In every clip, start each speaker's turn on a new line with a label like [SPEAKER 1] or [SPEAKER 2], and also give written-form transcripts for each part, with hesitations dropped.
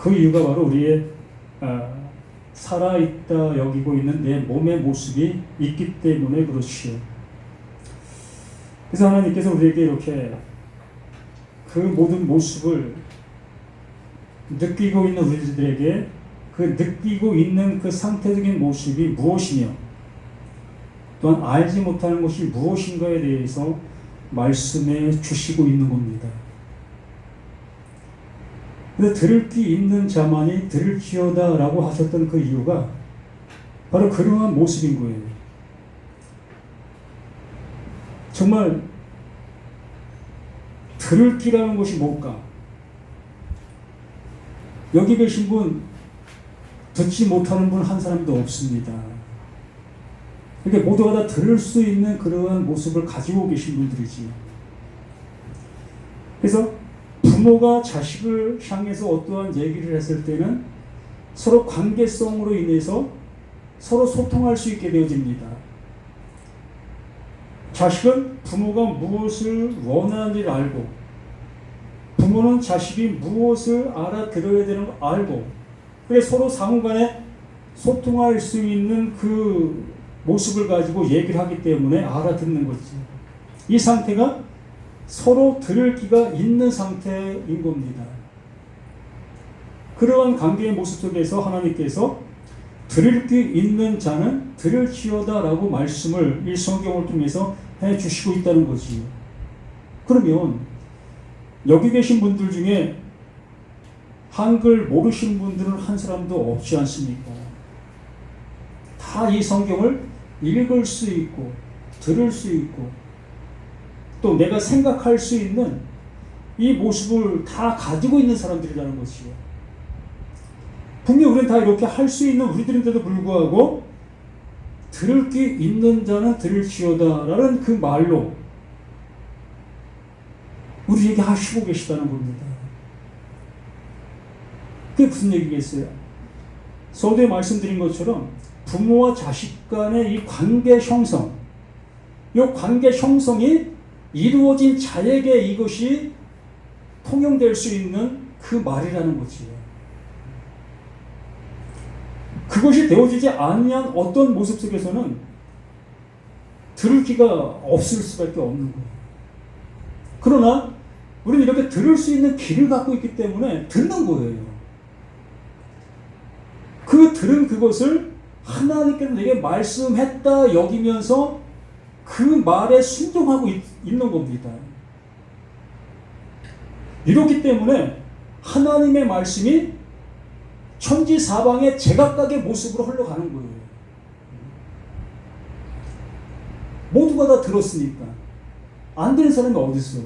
[SPEAKER 1] 그 이유가 바로 우리의 살아있다 여기고 있는 내 몸의 모습이 있기 때문에 그렇지요. 그래서 하나님께서 우리에게 이렇게 그 모든 모습을 느끼고 있는 우리들에게 그 느끼고 있는 그 상태적인 모습이 무엇이며 또한 알지 못하는 것이 무엇인가에 대해서 말씀해 주시고 있는 겁니다. 근데 들을 귀 있는 자만이 들을지어다 라고 하셨던 그 이유가 바로 그러한 모습인 거예요. 정말 들을 귀라는 것이 뭘까? 여기 계신 분 듣지 못하는 분 한 사람도 없습니다. 이렇게 모두가 다 들을 수 있는 그러한 모습을 가지고 계신 분들이지. 그래서 부모가 자식을 향해서 어떠한 얘기를 했을 때는 서로 관계성으로 인해서 서로 소통할 수 있게 되어집니다. 자식은 부모가 무엇을 원하는지를 알고, 부모는 자식이 무엇을 알아들어야 되는 걸 알고, 그래서 서로 상호간에 소통할 수 있는 그 모습을 가지고 얘기를 하기 때문에 알아듣는 거지. 이 상태가 서로 들을 귀가 있는 상태인 겁니다. 그러한 관계의 모습 속에서 하나님께서 들을 귀 있는 자는 들을지어다 라고 말씀을 이 성경을 통해서 해주시고 있다는 거지. 그러면 여기 계신 분들 중에 한글 모르신 분들은 한 사람도 없지 않습니까? 다 이 성경을 읽을 수 있고 들을 수 있고 또 내가 생각할 수 있는 이 모습을 다 가지고 있는 사람들이라는 것이요. 분명 우리는 다 이렇게 할 수 있는 우리들인데도 불구하고 들을 귀 있는 자는 들을지어다 라는 그 말로 우리에게 하시고 계시다는 겁니다. 그게 무슨 얘기겠어요? 서두에 말씀드린 것처럼 부모와 자식 간의 이 관계 형성, 이 관계 형성이 이루어진 자에게 이것이 통용될 수 있는 그 말이라는 거지. 그것이 되어지지 아니한 어떤 모습 속에서는 들을 귀가 없을 수밖에 없는 거예요. 그러나 우리는 이렇게 들을 수 있는 귀를 갖고 있기 때문에 듣는 거예요. 그 들은 그것을 하나님께서 내게 말씀했다 여기면서 그 말에 순종하고 있는 겁니다. 이렇기 때문에 하나님의 말씀이 천지사방의 제각각의 모습으로 흘러가는 거예요. 모두가 다 들었으니까. 안 들은 사람이 어디 있어요?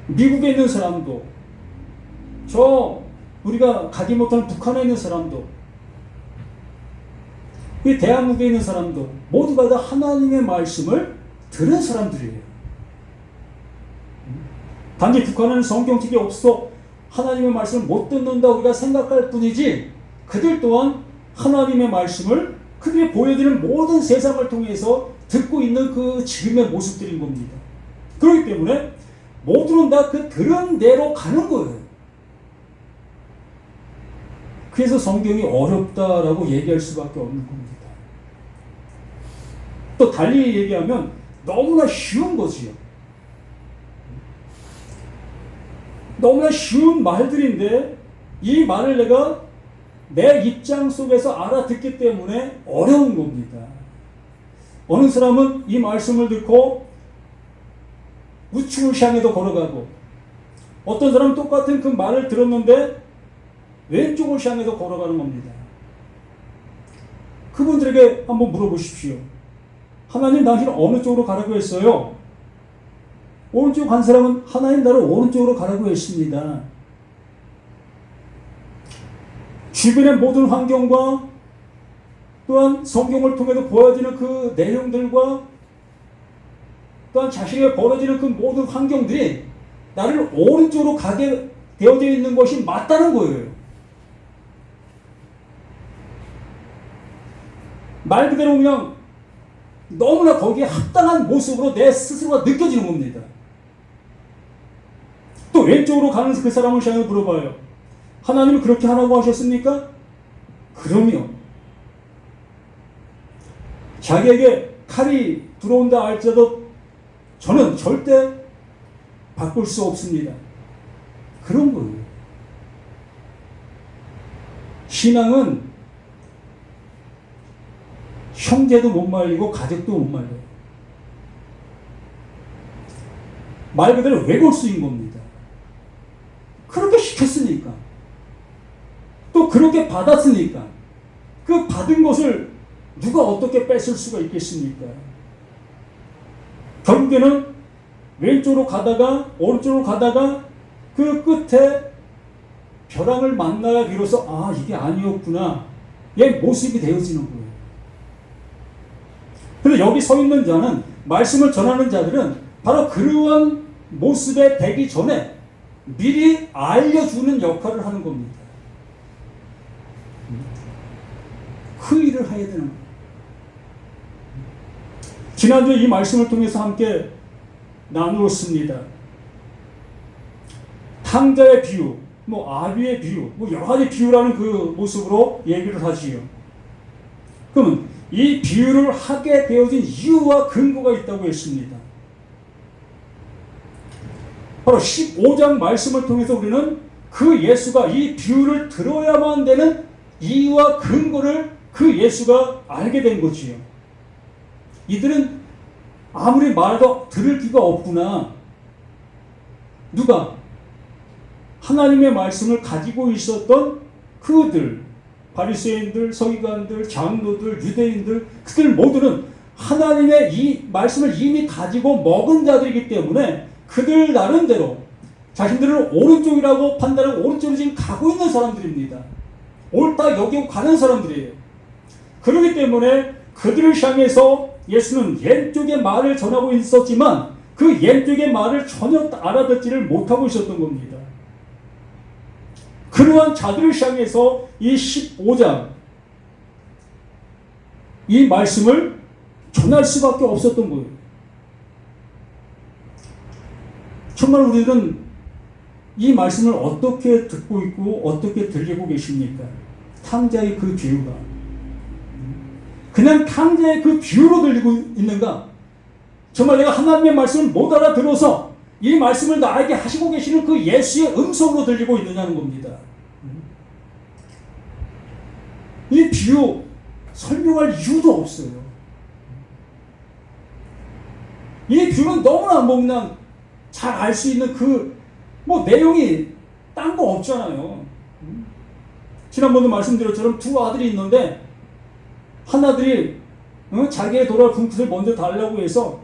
[SPEAKER 1] 미국에 있는 사람도, 우리가 가지 못하는 북한에 있는 사람도, 이 대한민국에 있는 사람도 모두가 다 하나님의 말씀을 들은 사람들이에요. 단지 북한은 성경책이 없어 하나님의 말씀을 못 듣는다 우리가 생각할 뿐이지, 그들 또한 하나님의 말씀을 그들이 보여드리는 모든 세상을 통해서 듣고 있는 그 지금의 모습들인 겁니다. 그렇기 때문에 모두는 다 그 들은 대로 가는 거예요. 그래서 성경이 어렵다라고 얘기할 수밖에 없는 겁니다. 또 달리 얘기하면 너무나 쉬운 거지요. 너무나 쉬운 말들인데 이 말을 내가 내 입장 속에서 알아듣기 때문에 어려운 겁니다. 어느 사람은 이 말씀을 듣고 우측을 향해도 걸어가고, 어떤 사람은 똑같은 그 말을 들었는데 왼쪽을 향해서 걸어가는 겁니다. 그분들에게 한번 물어보십시오. 하나님 당신은 어느 쪽으로 가라고 했어요? 오른쪽 간 사람은 하나님 나를 오른쪽으로 가라고 했습니다. 주변의 모든 환경과 또한 성경을 통해서 보여지는 그 내용들과 또한 자신에게 벌어지는 그 모든 환경들이 나를 오른쪽으로 가게 되어져 있는 것이 맞다는 거예요. 말 그대로 그냥 너무나 거기에 합당한 모습으로 내 스스로가 느껴지는 겁니다. 또 왼쪽으로 가는 그 사람을 향해 물어봐요. 하나님이 그렇게 하라고 하셨습니까? 그럼요. 자기에게 칼이 들어온다 할지라도 저는 절대 바꿀 수 없습니다. 그런 거예요. 신앙은 형제도 못 말리고 가족도 못 말려요. 말 그대로 외골수인 겁니다. 그렇게 시켰으니까. 또 그렇게 받았으니까. 그 받은 것을 누가 어떻게 뺏을 수가 있겠습니까? 결국에는 왼쪽으로 가다가 오른쪽으로 가다가 그 끝에 벼랑을 만나야 비로소 아 이게 아니었구나 얘 모습이 되어지는 거예요. 그런데 여기 서 있는 자는 말씀을 전하는 자들은 바로 그러한 모습에 되기 전에 미리 알려주는 역할을 하는 겁니다. 그 일을 해야 되는 거예요. 지난주에 이 말씀을 통해서 함께 나누었습니다. 탕자의 비유, 아비의 비유, 여러 가지 비유라는 그 모습으로 얘기를 하지요. 그러면 이 비유를 하게 되어진 이유와 근거가 있다고 했습니다. 바로 15장 말씀을 통해서 우리는 그 예수가 이 비유를 들어야만 되는 이유와 근거를 그 예수가 알게 된 거지요. 이들은 아무리 말해도 들을 귀가 없구나. 누가? 하나님의 말씀을 가지고 있었던 그들, 바리새인들, 서기관들, 장로들, 유대인들, 그들 모두는 하나님의 이 말씀을 이미 가지고 먹은 자들이기 때문에 그들 나름대로 자신들을 오른쪽이라고 판단하고 오른쪽으로 지금 가고 있는 사람들입니다. 옳다 여기고 가는 사람들이에요. 그렇기 때문에 그들을 향해서 예수는 왼쪽의 말을 전하고 있었지만 그 왼쪽의 말을 전혀 알아듣지를 못하고 있었던 겁니다. 그러한 자들을 향해서 이 15장 이 말씀을 전할 수밖에 없었던 거예요. 정말 우리는 이 말씀을 어떻게 듣고 있고 어떻게 들리고 계십니까? 탕자의 그 비유가 그냥 탕자의 그 비유로 들리고 있는가? 정말 내가 하나님의 말씀을 못 알아들어서 이 말씀을 나에게 하시고 계시는 그 예수의 음성으로 들리고 있느냐는 겁니다. 이 비유 설명할 이유도 없어요. 이 비유는 너무나 잘 알 수 있는 그 내용이 딴 거 없잖아요. 지난번도 말씀드렸처럼 두 아들이 있는데 한 아들이 자기의 돌아올 분깃을 먼저 달라고 해서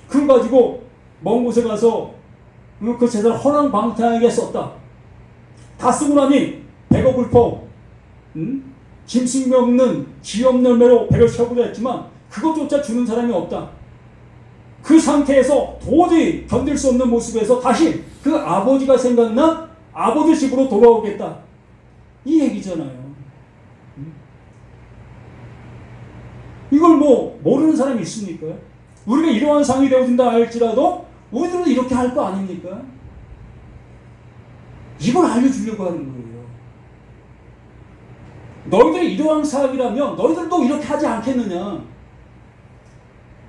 [SPEAKER 1] 그걸 가지고 먼 곳에 가서 그 재산을 허랑방탕하게 썼다. 다 쓰고 나니 배가 불퍼 짐승이 없는 지엄열매로 배를 채우고자 했지만 그것조차 주는 사람이 없다. 그 상태에서 도저히 견딜 수 없는 모습에서 다시 그 아버지가 생각나 아버지 집으로 돌아오겠다. 이 얘기잖아요. 이걸 모르는 사람이 있습니까? 우리가 이러한 상황이 되어진다 할지라도 우리들은 이렇게 할 거 아닙니까? 이걸 알려주려고 하는 거예요. 너희들이 이러한 사람이라면 너희들도 이렇게 하지 않겠느냐?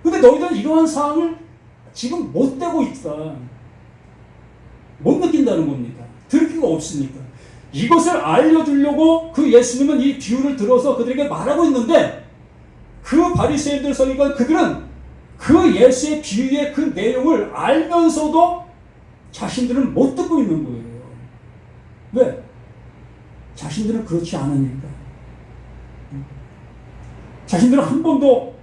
[SPEAKER 1] 근데 너희들은 이러한 상황을 지금 못 되고 있다. 못 느낀다는 겁니다. 들을 기가 없으니까. 이것을 알려주려고 그 예수님은 이 비유를 들어서 그들에게 말하고 있는데 그 바리새인들 서기관 그들은 그 예수의 비유의 그 내용을 알면서도 자신들은 못 듣고 있는 거예요. 왜? 자신들은 그렇지 않으니까. 자신들은 한 번도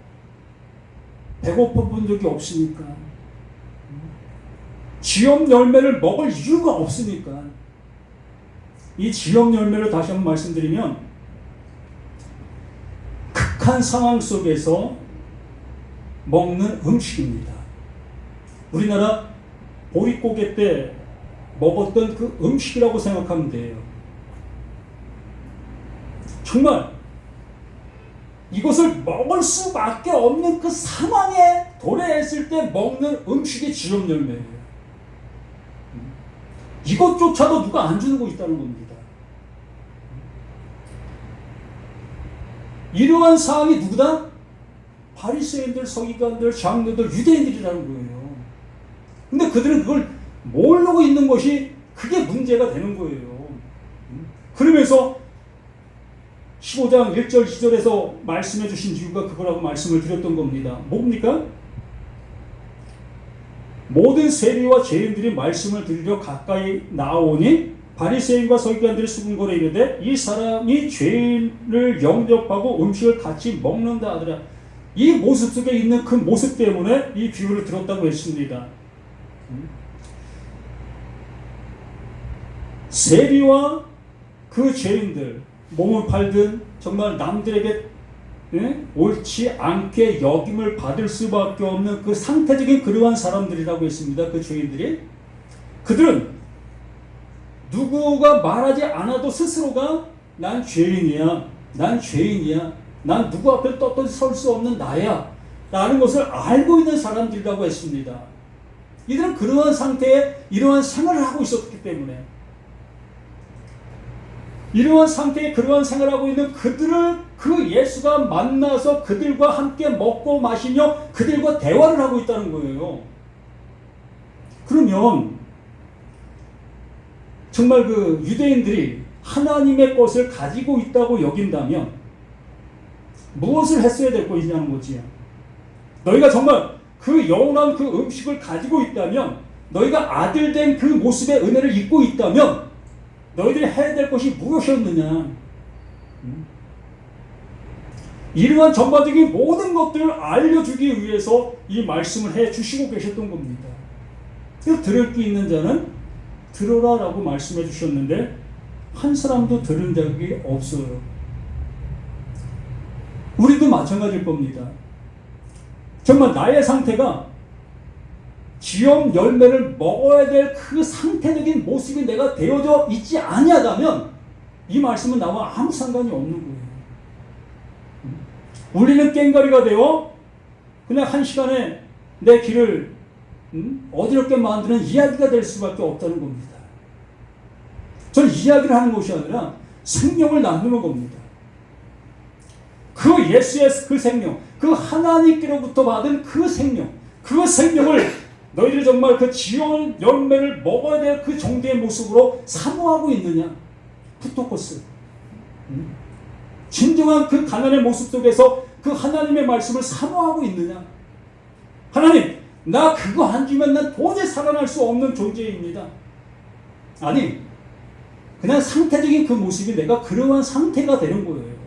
[SPEAKER 1] 배고파 본 적이 없으니까. 지엄 열매를 먹을 이유가 없으니까. 이 지엄 열매를 다시 한번 말씀드리면 극한 상황 속에서 먹는 음식입니다. 우리나라 보릿고개 때 먹었던 그 음식이라고 생각하면 돼요. 정말 이것을 먹을 수밖에 없는 그 상황에 도래했을 때 먹는 음식이 지엄 열매예요. 이것조차도 누가 안 주는 거 있다는 겁니다. 이러한 사항이 누구다? 바리새인들, 서기관들, 장로들, 유대인들이라는 거예요. 근데 그들은 그걸 모르고 있는 것이 그게 문제가 되는 거예요. 그러면서 15장 1절 2절에서 말씀해 주신 이유가 그거라고 말씀을 드렸던 겁니다. 뭡니까? 모든 세리와 죄인들이 말씀을 들으려 가까이 나오니 바리새인과 서기관들이 수군거려 이르되 이 사람이 죄인을 영접하고 음식을 같이 먹는다 하더라. 이 모습 속에 있는 그 모습 때문에 이 비유를 들었다고 했습니다. 세리와 그 죄인들, 몸을 팔든 정말 남들에게 옳지 않게 여김을 받을 수밖에 없는 그 상태적인 그러한 사람들이라고 했습니다. 그 죄인들이. 그들은 누구가 말하지 않아도 스스로가 난 죄인이야, 난 죄인이야, 난 누구 앞에 떳떳이 설 수 없는 나야 라는 것을 알고 있는 사람들이라고 했습니다. 이들은 그러한 상태에 이러한 생활을 하고 있었기 때문에, 이러한 상태에 그러한 생활을 하고 있는 그들을 그 예수가 만나서 그들과 함께 먹고 마시며 그들과 대화를 하고 있다는 거예요. 그러면 정말 그 유대인들이 하나님의 것을 가지고 있다고 여긴다면 무엇을 했어야 될 것이냐는 거지. 너희가 정말 그 영원한 그 음식을 가지고 있다면, 너희가 아들된 그 모습의 은혜를 입고 있다면 너희들이 해야 될 것이 무엇이었느냐. 이러한 전반적인 모든 것들을 알려주기 위해서 이 말씀을 해주시고 계셨던 겁니다. 그래서 들을 귀 있는 자는 들어라 라고 말씀해 주셨는데 한 사람도 들은 적이 없어요. 우리도 마찬가지일 겁니다. 정말 나의 상태가 지엄 열매를 먹어야 될 그 상태적인 모습이 내가 되어져 있지 아니하다면 이 말씀은 나와 아무 상관이 없는 거예요. 우리는 꽹가리가 되어 그냥 한 시간에 내 길을 어지럽게 만드는 이야기가 될 수밖에 없다는 겁니다. 저는 이야기를 하는 것이 아니라 생명을 나누는 겁니다. 그 예수의 그 생명, 그 하나님께로부터 받은 그 생명, 그 생명을 너희들이 정말 그 지온 열매를 먹어야 될 그 정도의 모습으로 사모하고 있느냐? 푸토코스. 진정한 그 가난의 모습 속에서 그 하나님의 말씀을 사모하고 있느냐? 하나님, 나 그거 안 주면 난 도저히 살아날 수 없는 존재입니다. 아니, 그냥 상태적인 그 모습이 내가 그러한 상태가 되는 거예요.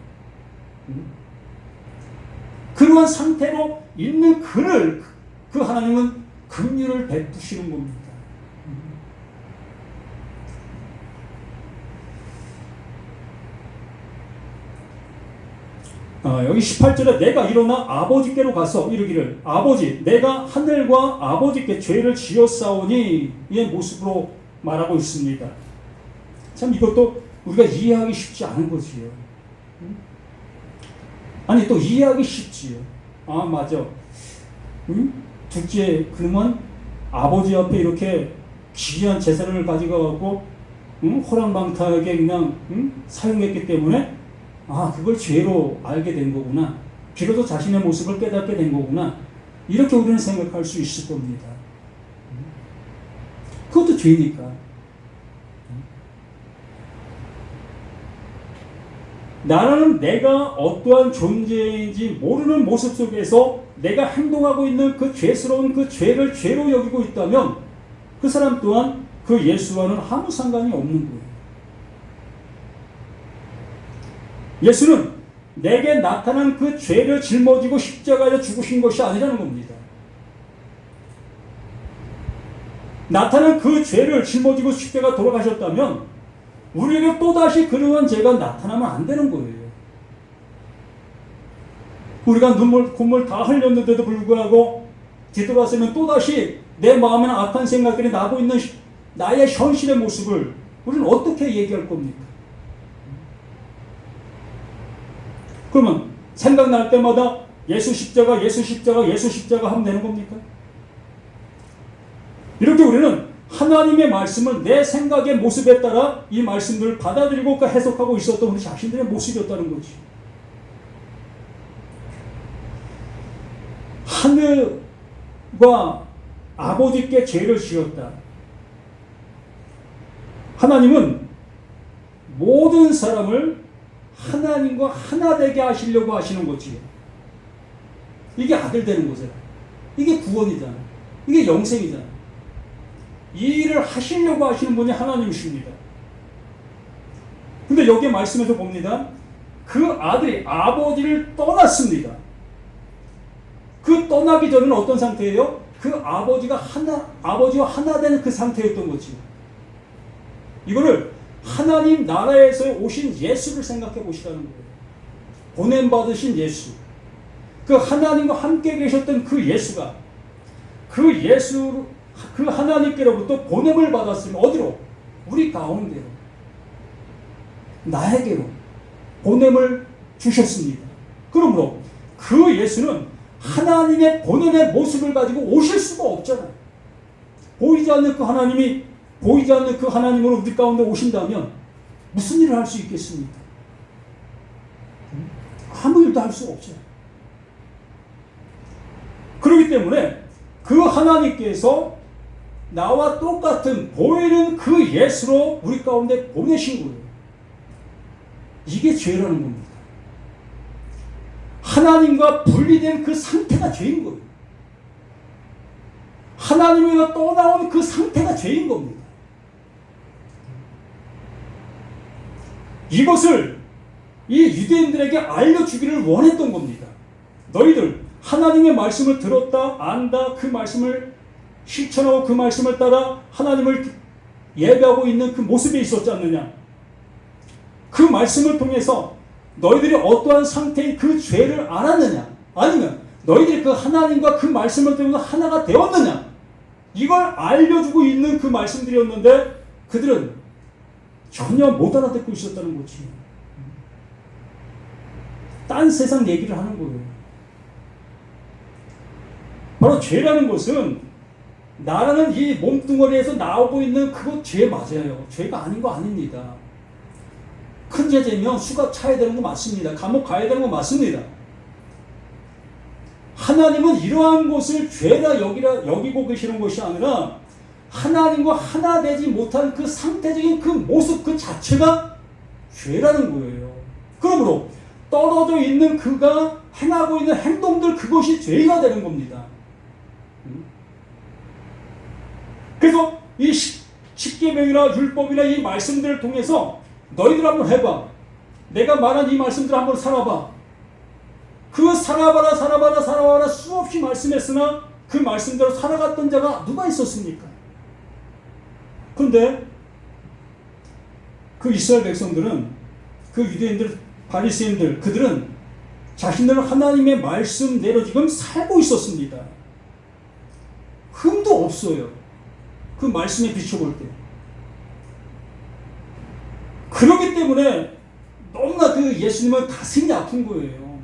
[SPEAKER 1] 그러한 상태로 있는 그를 그 하나님은 긍휼을 베푸시는 겁니다. 여기 18절에 내가 일어나 아버지께로 가서 이르기를 아버지 내가 하늘과 아버지께 죄를 지었사오니 이 모습으로 말하고 있습니다. 참 이것도 우리가 이해하기 쉽지 않은 거지요. 아니 또 이해하기 쉽지요. 아 맞아. 둘째 그러면 아버지 앞에 이렇게 귀한 재산을 가져가고 호랑방탕하게 그냥 사용했기 때문에 아 그걸 죄로 알게 된 거구나. 비로소 자신의 모습을 깨닫게 된 거구나. 이렇게 우리는 생각할 수 있을 겁니다. 그것도 죄니까. 나라는 내가 어떠한 존재인지 모르는 모습 속에서 내가 행동하고 있는 그 죄스러운 그 죄를 죄로 여기고 있다면 그 사람 또한 그 예수와는 아무 상관이 없는 거예요. 예수는 내게 나타난 그 죄를 짊어지고 십자가에 죽으신 것이 아니라는 겁니다. 나타난 그 죄를 짊어지고 십자가 돌아가셨다면 우리에게 또다시 그러한 죄가 나타나면 안 되는 거예요. 우리가 눈물, 콧물 다 흘렸는데도 불구하고 뒤돌아서면 또다시 내 마음에는 악한 생각들이 나고 있는 나의 현실의 모습을 우리는 어떻게 얘기할 겁니까? 그러면 생각날 때마다 예수 십자가, 예수 십자가, 예수 십자가 하면 되는 겁니까? 이렇게 우리는 하나님의 말씀을 내 생각의 모습에 따라 이 말씀들을 받아들이고 해석하고 있었던 우리 자신들의 모습이었다는 거지. 하늘과 아버지께 죄를 지었다. 하나님은 모든 사람을 하나님과 하나 되게 하시려고 하시는 거지요. 이게 아들 되는 거잖아. 이게 구원이잖아. 이게 영생이잖아. 이 일을 하시려고 하시는 분이 하나님이십니다. 근데 여기 말씀에서 봅니다. 그 아들이 아버지를 떠났습니다. 그 떠나기 전에는 어떤 상태예요? 그 아버지와 하나 되는 그 상태였던 거지. 이거를 하나님 나라에서 오신 예수를 생각해 보시라는 거예요. 보냄받으신 예수. 그 하나님과 함께 계셨던 그 예수가 그 하나님께로부터 보냄을 받았으면 어디로? 우리 가운데로. 나에게로 보냄을 주셨습니다. 그러므로 그 예수는 하나님의 본연의 모습을 가지고 오실 수가 없잖아요. 보이지 않는 그 하나님으로 우리 가운데 오신다면 무슨 일을 할 수 있겠습니까? 아무 일도 할 수가 없어요. 그렇기 때문에 그 하나님께서 나와 똑같은 보이는 그 예수로 우리 가운데 보내신 거예요. 이게 죄라는 겁니다. 하나님과 분리된 그 상태가 죄인 거예요. 하나님에서 떠나온 그 상태가 죄인 겁니다. 이것을 이 유대인들에게 알려주기를 원했던 겁니다. 너희들 하나님의 말씀을 들었다, 안다, 그 말씀을 실천하고 그 말씀을 따라 하나님을 예배하고 있는 그 모습에 있었지 않느냐. 그 말씀을 통해서 너희들이 어떠한 상태의 그 죄를 알았느냐, 아니면 너희들이 그 하나님과 그 말씀을 통해서 하나가 되었느냐, 이걸 알려주고 있는 그 말씀들이었는데 그들은 전혀 못 알아듣고 있었다는 거지. 딴 세상 얘기를 하는 거예요. 바로 죄라는 것은 나라는 이 몸뚱어리에서 나오고 있는 그거 죄 맞아요. 죄가 아닌 거 아닙니다. 큰 죄지면 수갑 차야 되는 거 맞습니다. 감옥 가야 되는 거 맞습니다. 하나님은 이러한 것을 죄라 여기고 계시는 것이 아니라 하나님과 하나 되지 못한 그 상태적인 그 모습 그 자체가 죄라는 거예요. 그러므로 떨어져 있는 그가 행하고 있는 행동들, 그것이 죄가 되는 겁니다. 그래서 이 십계명이나 율법이나 이 말씀들을 통해서 너희들 한번 해봐. 내가 말한 이 말씀들 한번 살아봐. 그 살아봐라 수없이 말씀했으나 그 말씀대로 살아갔던 자가 누가 있었습니까? 그런데 그 이스라엘 백성들은, 그 유대인들, 바리새인들, 그들은 자신들은 하나님의 말씀대로 지금 살고 있었습니다. 흠도 없어요. 그 말씀에 비춰볼 때. 그렇기 때문에 너무나 그 예수님은 가슴이 아픈 거예요.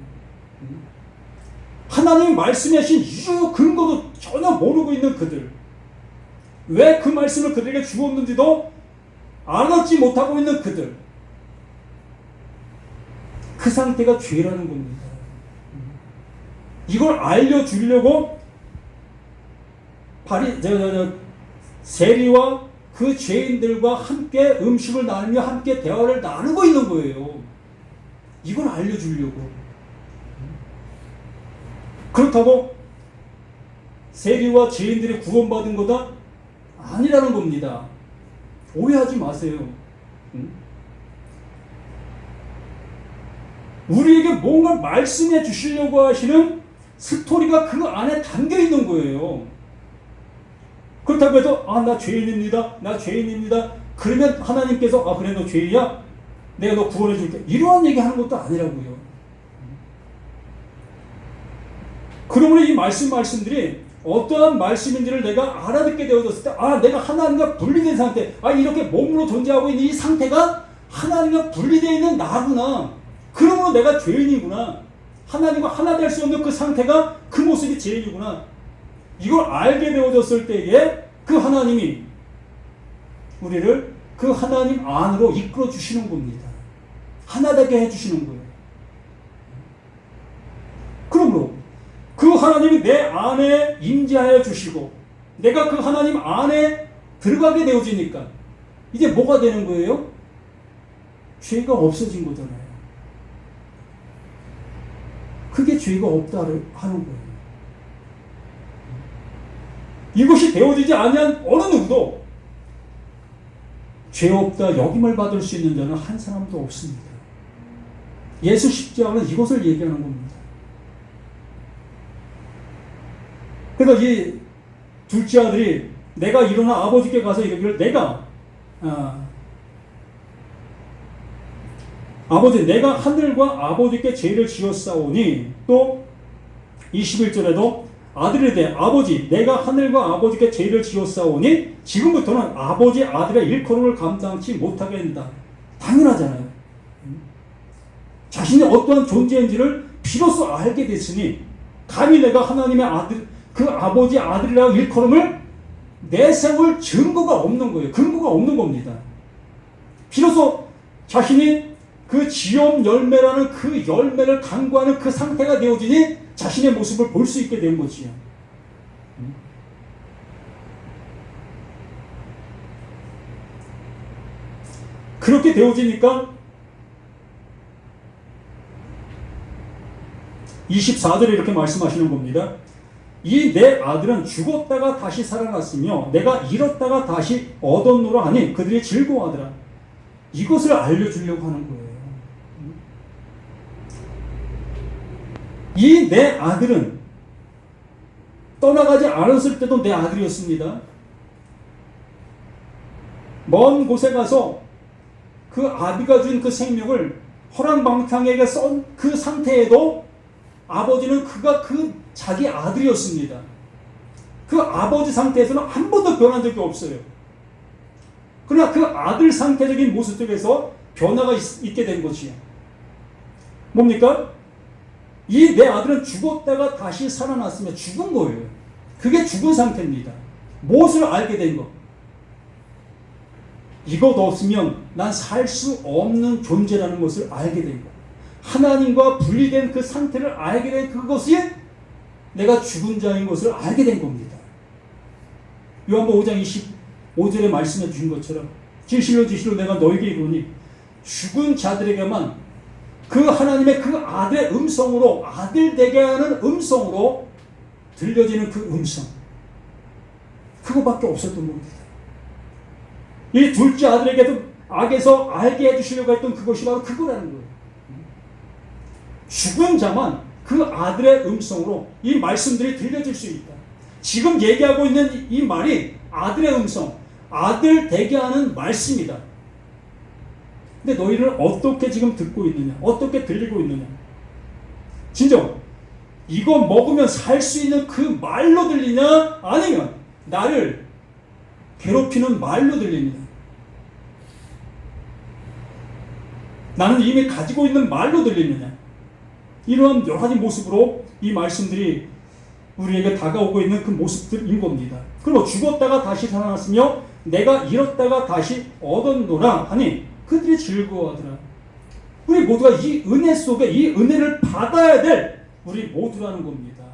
[SPEAKER 1] 하나님이 말씀하신 이유 근거도 전혀 모르고 있는 그들, 왜 그 말씀을 그들에게 주었는지도 알아듣지 못하고 있는 그들, 그 상태가 죄라는 겁니다. 이걸 알려주려고 세리와 그 죄인들과 함께 음식을 나누며 함께 대화를 나누고 있는 거예요. 이걸 알려주려고. 그렇다고 세리와 죄인들이 구원받은 거다? 아니라는 겁니다. 오해하지 마세요. 우리에게 뭔가 말씀해 주시려고 하시는 스토리가 그 안에 담겨 있는 거예요. 그렇다고 해서 나 죄인입니다. 그러면 하나님께서 그래 너 죄인이야? 내가 너 구원해 줄게. 이러한 얘기 하는 것도 아니라고요. 그러므로 이 말씀들이 어떠한 말씀인지를 내가 알아듣게 되어졌을 때 내가 하나님과 분리된 상태, 이렇게 몸으로 존재하고 있는 이 상태가 하나님과 분리되어 있는 나구나. 그러므로 내가 죄인이구나. 하나님과 하나 될 수 없는 그 상태가, 그 모습이 죄인이구나. 이걸 알게 되어졌을 때에 그 하나님이 우리를 그 하나님 안으로 이끌어 주시는 겁니다. 하나 되게 해주시는 거예요. 그러므로 그 하나님이 내 안에 임재하여 주시고 내가 그 하나님 안에 들어가게 되어지니까 이제 뭐가 되는 거예요? 죄가 없어진 거잖아요. 그게 죄가 없다 하는 거예요. 이것이 되어지지 아니한 어느 누구도 죄 없다 여김을 받을 수 있는 자는 한 사람도 없습니다. 예수 십자가는 이것을 얘기하는 겁니다. 그래서 이 둘째 아들이 내가 일어나 아버지께 가서 이르기를 아버지 내가 하늘과 아버지께 죄를 지었사오니 또 21절에도 아들에 대해 아버지 내가 하늘과 아버지께 죄를 지었사오니 지금부터는 아버지 아들의 일컬음을 감당치 못하게 된다. 당연하잖아요. 자신이 어떠한 존재인지를 비로소 알게 됐으니 감히 내가 하나님의 아들 그 아버지 아들이라고 일컬음을 내세울 증거가 없는 거예요. 근거가 없는 겁니다. 비로소 자신이 그 지엄 열매라는 그 열매를 간구하는 그 상태가 되어지니 자신의 모습을 볼 수 있게 된 거지요. 그렇게 되어지니까 24절에 이렇게 말씀하시는 겁니다. 이 내 아들은 죽었다가 다시 살아났으며 내가 잃었다가 다시 얻었노라 하니 그들이 즐거워하더라. 이것을 알려주려고 하는 거예요. 이 내 아들은 떠나가지 않았을 때도 내 아들이었습니다. 먼 곳에 가서 그 아비가 준 그 생명을 허랑방탕에게 쏜 그 상태에도 아버지는 그가 그 자기 아들이었습니다. 그 아버지 상태에서는 한 번도 변한 적이 없어요. 그러나 그 아들 상태적인 모습 속에서 변화가 있게 된 것이에요. 뭡니까? 이 내 아들은 죽었다가 다시 살아났으며 죽은 거예요. 그게 죽은 상태입니다. 무엇을 알게 된 것? 이것 없으면 난 살 수 없는 존재라는 것을 알게 된 것. 하나님과 분리된 그 상태를 알게 된 그것이 내가 죽은 자인 것을 알게 된 겁니다. 요한복음 5장 25절에 말씀해 주신 것처럼 진실로 진실로 내가 너에게 이르노니 죽은 자들에게만 그 하나님의 그 아들의 음성으로 아들 되게 하는 음성으로 들려지는 그 음성 그거밖에 없었던 겁니다. 이 둘째 아들에게도 악에서 알게 해주시려고 했던 그것이 바로 그거라는 거예요. 죽은 자만 그 아들의 음성으로 이 말씀들이 들려질 수 있다. 지금 얘기하고 있는 이 말이 아들의 음성, 아들 되게 하는 말씀이다. 근데 너희를 어떻게 지금 듣고 있느냐? 어떻게 들리고 있느냐? 진정 이거 먹으면 살 수 있는 그 말로 들리냐? 아니면 나를 괴롭히는 말로 들리느냐? 나는 이미 가지고 있는 말로 들리느냐? 이러한 여러 가지 모습으로 이 말씀들이 우리에게 다가오고 있는 그 모습들인 겁니다. 그리고 죽었다가 다시 살아났으며 내가 잃었다가 다시 얻었노라 하니 그들이 즐거워하더라. 우리 모두가 이 은혜 속에 이 은혜를 받아야 될 우리 모두라는 겁니다.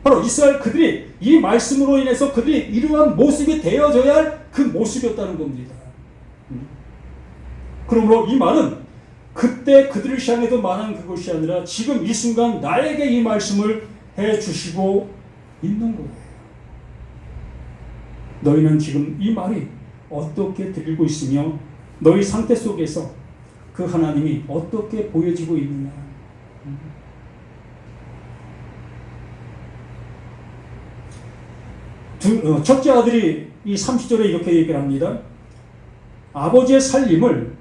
[SPEAKER 1] 바로 이스라엘 그들이 이 말씀으로 인해서 그들이 이러한 모습이 되어져야 할 그 모습이었다는 겁니다. 그러므로 이 말은 그때 그들을 향해서 말한 그것이 아니라 지금 이 순간 나에게 이 말씀을 해주시고 있는 거예요. 너희는 지금 이 말이 어떻게 들리고 있으며 너희 상태 속에서 그 하나님이 어떻게 보여지고 있느냐. 첫째 아들이 이 30절에 이렇게 얘기를 합니다. 아버지의 살림을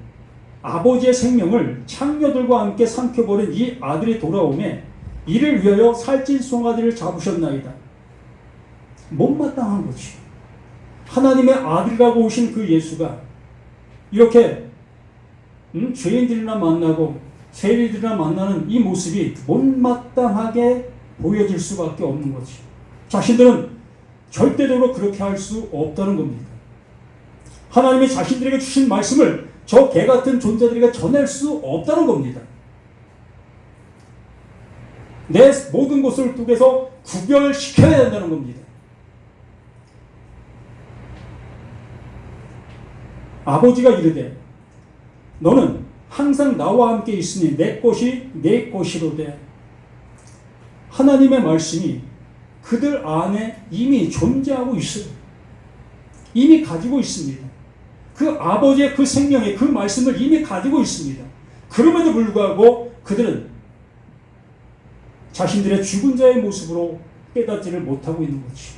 [SPEAKER 1] 아버지의 생명을 창녀들과 함께 삼켜버린 이 아들이 돌아오매 이를 위하여 살찐 송아지를 잡으셨나이다. 못마땅한 거지. 하나님의 아들이라고 오신 그 예수가 이렇게 죄인들이나 만나고 세리들이나 만나는 이 모습이 못마땅하게 보여질 수밖에 없는 거지. 자신들은 절대적으로 그렇게 할 수 없다는 겁니다. 하나님이 자신들에게 주신 말씀을 저 개같은 존재들에게 전할 수 없다는 겁니다. 내 모든 것을 통해서 구별시켜야 된다는 겁니다. 아버지가 이르되 너는 항상 나와 함께 있으니 내 것이 내 것이로되. 하나님의 말씀이 그들 안에 이미 존재하고 있어요. 이미 가지고 있습니다. 그 아버지의 그 생명의 그 말씀을 이미 가지고 있습니다. 그럼에도 불구하고 그들은 자신들의 죽은 자의 모습으로 깨닫지를 못하고 있는 거지.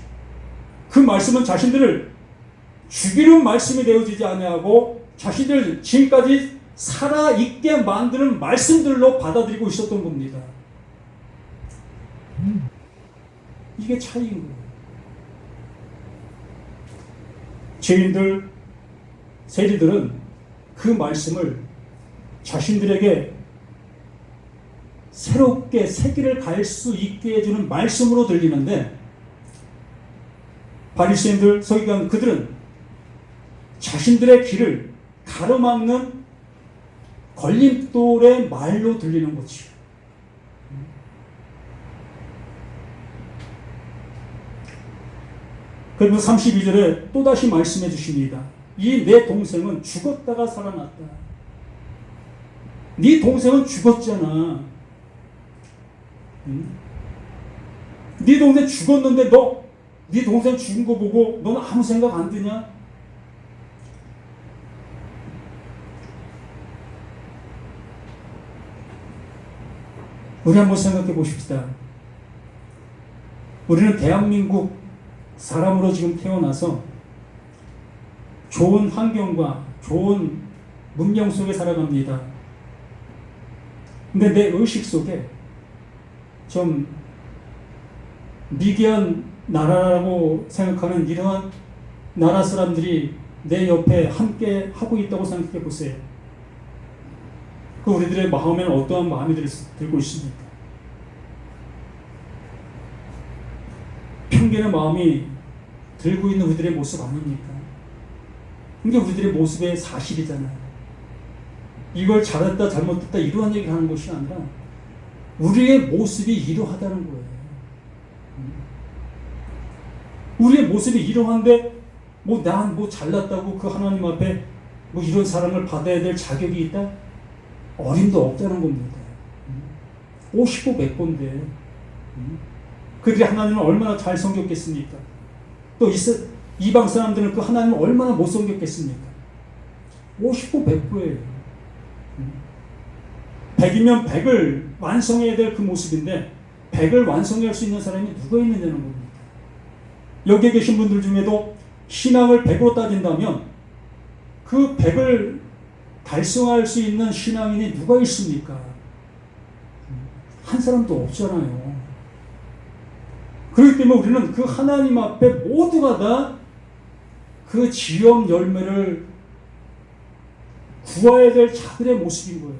[SPEAKER 1] 그 말씀은 자신들을 죽이는 말씀이 되어지지 아니하고 자신들 지금까지 살아있게 만드는 말씀들로 받아들이고 있었던 겁니다. 이게 차이인 거예요. 죄인들, 세리들은 그 말씀을 자신들에게 새롭게 새길을 갈 수 있게 해주는 말씀으로 들리는데, 바리새인들, 서기관 그들은 자신들의 길을 가로막는 걸림돌의 말로 들리는 거지. 그리고 32절에 또다시 말씀해 주십니다. 이 내 동생은 죽었다가 살아났다. 네 동생은 죽었잖아. 네 동생 죽었는데 네 동생 죽은 거 보고 너는 아무 생각 안 드냐? 우리 한번 생각해 보십시다. 우리는 대한민국 사람으로 지금 태어나서 좋은 환경과 좋은 문명 속에 살아갑니다. 근데 내 의식 속에 좀 미개한 나라라고 생각하는 이러한 나라 사람들이 내 옆에 함께 하고 있다고 생각해 보세요. 그 우리들의 마음에는 어떠한 마음이 들고 있습니까? 편견의 마음이 들고 있는 우리들의 모습 아닙니까? 이게 우리들의 모습의 사실이잖아요. 이걸 잘했다 잘못했다 이러한 얘기를 하는 것이 아니라 우리의 모습이 이러하다는 거예요. 우리의 모습이 이러한데 난 잘났다고 그 하나님 앞에 이런 사랑을 받아야 될 자격이 있다? 어림도 없다는 겁니다. 50고 몇 번데 그들이 하나님을 얼마나 잘 섬겼겠습니까? 또 이방 사람들은 그 하나님을 얼마나 못 섬겼겠습니까? 50고 100고예요. 100이면 100을 완성해야 될 그 모습인데 100을 완성할 수 있는 사람이 누가 있느냐는 겁니다. 여기에 계신 분들 중에도 신앙을 100으로 따진다면 그 100을 달성할 수 있는 신앙인이 누가 있습니까? 한 사람도 없잖아요. 그렇기 때문에 우리는 그 하나님 앞에 모두가 다 그 지엄 열매를 구해야 될 자들의 모습인 거예요.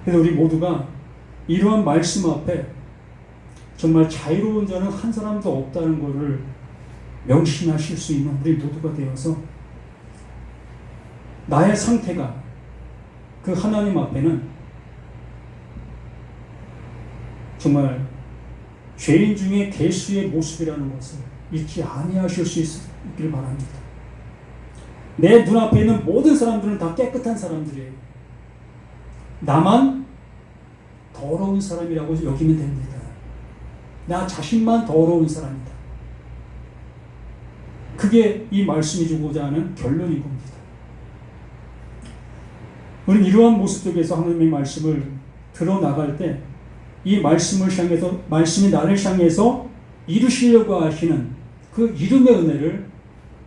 [SPEAKER 1] 그래서 우리 모두가 이러한 말씀 앞에 정말 자유로운 자는 한 사람도 없다는 것을 명심하실 수 있는 우리 모두가 되어서 나의 상태가 그 하나님 앞에는 정말 죄인 중에 괴수의 모습이라는 것을 잊지 아니하실 수 있기를 바랍니다. 내 눈앞에 있는 모든 사람들은 다 깨끗한 사람들이에요. 나만 더러운 사람이라고 여기면 됩니다. 나 자신만 더러운 사람이다. 그게 이 말씀이 주고자 하는 결론인 겁니다. 우리는 이러한 모습 속에서 하나님의 말씀을 들어나갈 때 이 말씀을 향해서, 말씀이 나를 향해서 이루시려고 하시는 그 이름의 은혜를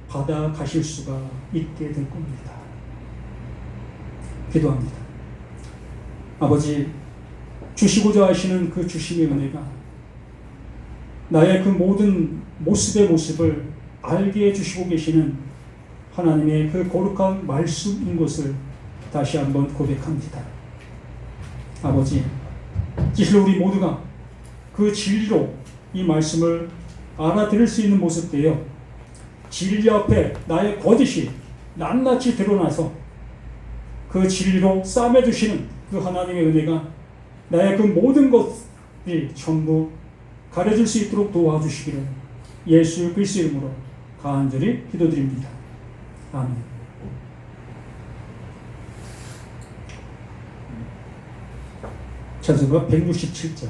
[SPEAKER 1] 받아 가실 수가 있게 될 겁니다. 기도합니다. 아버지, 주시고자 하시는 그 주심의 은혜가 나의 그 모든 모습을 알게 해주시고 계시는 하나님의 그 거룩한 말씀인 것을 다시 한번 고백합니다. 아버지, 진실로 우리 모두가 그 진리로 이 말씀을 알아들을 수 있는 모습 되어 진리 앞에 나의 거짓이 낱낱이 드러나서 그 진리로 싸매 주시는 그 하나님의 은혜가 나의 그 모든 것이 전부 가려질 수 있도록 도와주시기를 예수 그리스도의 이름으로 간절히 기도드립니다. 아멘. 찬송가 167장